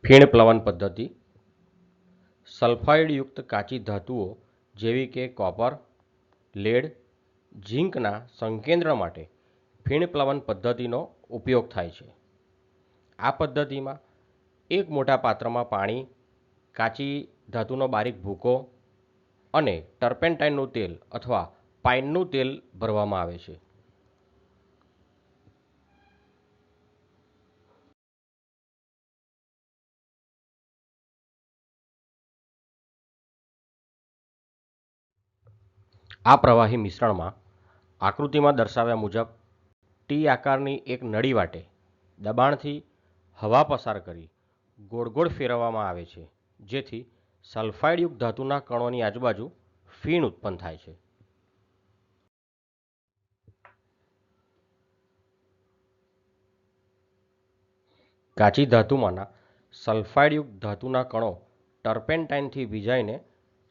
ફીણ પ્લવન પદ્ધતિ. સલ્ફાઇડયુક્ત કાચી ધાતુઓ જેવી કે કોપર, લેડ, ઝીંકના સંકેન્દ્રણ માટે ફીણ પ્લવન પદ્ધતિનો ઉપયોગ થાય છે. આ પદ્ધતિમાં એક મોટા પાત્રમાં પાણી, કાચી ધાતુનો બારીક ભૂકો અને ટર્પેન્ટાઇનનું તેલ અથવા પાઇનનું તેલ ભરવામાં આવે છે. આ પ્રવાહી મિશ્રણમાં આકૃતિમાં દર્શાવ્યા મુજબ ટી આકારની એક નળી વાટે દબાણથી હવા પસાર કરી ગોળ ગોળ ફેરવવામાં આવે છે, જેથી સલ્ફાઇડયુક્ત ધાતુના કણોની આજુબાજુ ફીણ ઉત્પન્ન થાય છે. કાચી ધાતુમાંના સલ્ફાઇડયુક્ત ધાતુના કણો ટર્પેન્ટાઇનથી ભીંજાઈને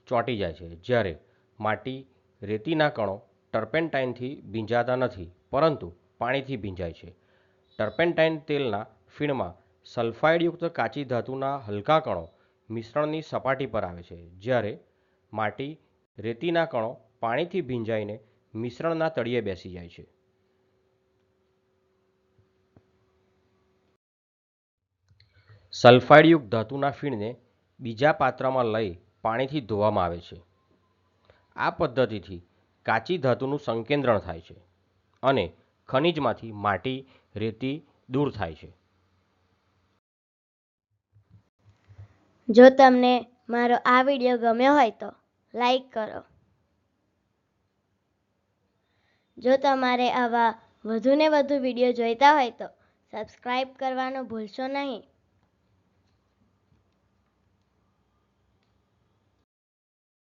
ચોંટી જાય છે, જ્યારે માટી, રેતીના કણો ટર્પેન્ટાઇનથી ભીંજાતા નથી પરંતુ પાણીથી ભીંજાય છે. ટર્પેન્ટાઇન તેલના ફીણમાં સલ્ફાઇડયુક્ત કાચી ધાતુના હલકા કણો મિશ્રણની સપાટી પર આવે છે, જ્યારે માટી, રેતીના કણો પાણીથી ભીંજાઈને મિશ્રણના તળિયે બેસી જાય છે. સલ્ફાઇડયુક્ત ધાતુના ફીણને બીજા પાત્રમાં લઈ પાણીથી ધોવામાં આવે છે. આ પદ્ધતિથી કાચી ધાતુનું સંકેન્દ્રણ થાય છે અને ખનિજમાંથી માટી, રેતી દૂર થાય છે. જો તમને મારો આ વિડીયો ગમ્યો હોય તો લાઈક કરો. જો તમારે આવા વધુને વધુ વિડીયો જોઈતા હોય તો સબસ્ક્રાઈબ કરવાનું ભૂલશો નહીં.